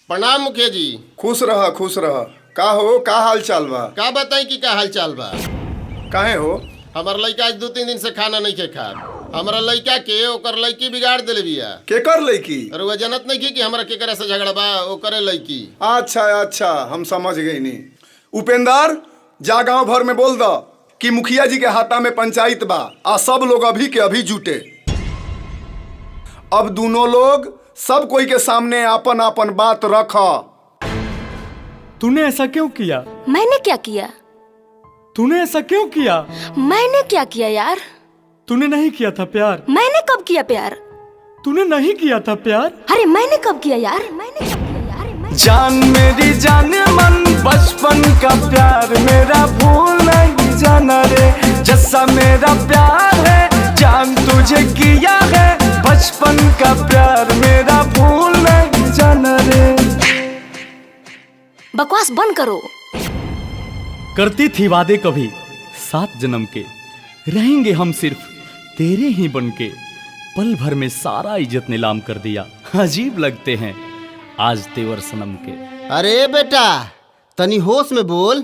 प्रणाम मुखिया जी। खुश रह खुश रह। का हो, का हाल चाल बा? का बताई कि का हाल चाल बा? काहे हो? हमार लड़का आज 2-3 दिन से खाना नहीं खा। हमारा लड़का के ओकर लड़की बिगाड़ देले बिया। केकर लड़की? और वो जनत नहीं की कि हमरा केकरा से झगड़ा बा, ओकरे लड़की। अच्छा अच्छा, हम समझ गई नी। उपेंद्र, जा गांव भर में बोल द कि मुखिया जी के हाथा में पंचायत बा आ सब लोग अभी के अभी जुटे। अब दोनों लोग सब कोई के सामने आपन आपन बात रख। तूने ऐसा क्यों किया? मैंने क्या किया? तूने ऐसा क्यों किया? मैंने क्या किया यार? तूने नहीं किया था प्यार। मैंने कब किया प्यार? तूने नहीं किया था प्यार। अरे मैंने कब किया यार? मैंने कब किया यार? जान मेरी जान मन बचपन का प्यार मेरा भूल नहीं जाना रे। जैसा मेरा प्यार है जान तुझे किया है, बचपन का प्यार मेरा भूल नहीं जाना रे। बकवास बंद करो। करती थी वादे कभी 7 जन्म के, रहेंगे हम सिर्फ तेरे ही बनके। पल भर में सारा इज्जत नीलाम कर दिया, अजीब लगते हैं आज तेवर सनम के। अरे बेटा तनी होश में बोल,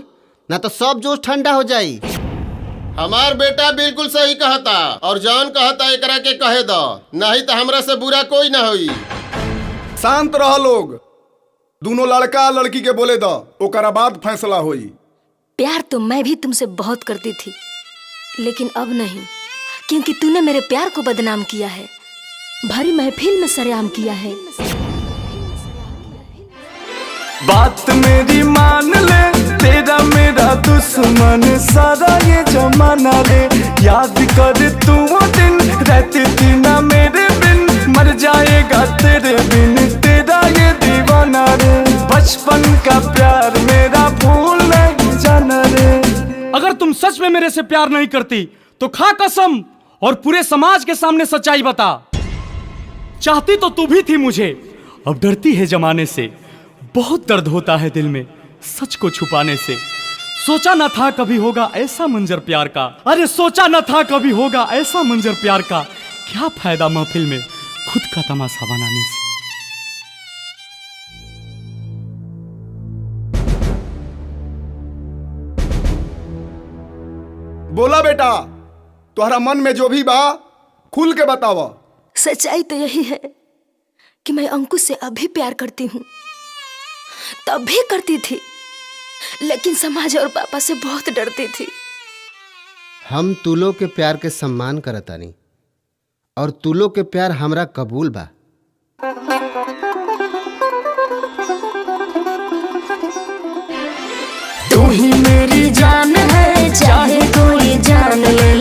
ना तो सब जोश ठंडा हो जाई। हमार बेटा बिल्कुल सही कहता और जौन कहता एकरा के कहे दो, नहीं तो हमरा से बुरा कोई ना होई। शांत रह लोग। दोनों लड़का लड़की के बोले द, ओकरा बाद फैसला होई। प्यार तो मैं भी तुमसे बहुत करती थी, लेकिन अब नहीं, क्योंकि तूने मेरे प्यार को बदनाम किया है, भरी महफिल में सरेआम किया है। बात मेरी मान ले, तेरा मेरा दुश्मन सारा ये जमाना रे। याद कर तू वो दिन रहती थी ना मेरे बिन, मर जाएगा तेरे बिन तेरा ये दीवाना रे। बचपन का प्यार मेरा भूल नहीं जाना रे। अगर तुम सच में मेरे से प्यार नहीं करती तो खा कसम और पूरे समाज के सामने सच्चाई बता। चाहती तो तू भी थी मुझे, अब डरती है जमाने से। बहुत दर्द होता है दिल में सच को छुपाने से। सोचा न था कभी होगा ऐसा मंजर प्यार का। अरे सोचा न था कभी होगा ऐसा मंजर प्यार का। क्या फायदा महफिल में खुद का तमाशा बनाने से। बोला बेटा, तुम्हारा मन में जो भी बा खुल के बतावा। सच्चाई तो यही है कि मैं अंकुश से अभी प्यार करती हूँ, तब भी करती थी, लेकिन समाज और पापा से बहुत डरती थी। हम तू लोग के प्यार के सम्मान करतानी और तू लोग के प्यार हमरा कबूल बा। तू ही मेरी जान है, चाहे कोई जान ले।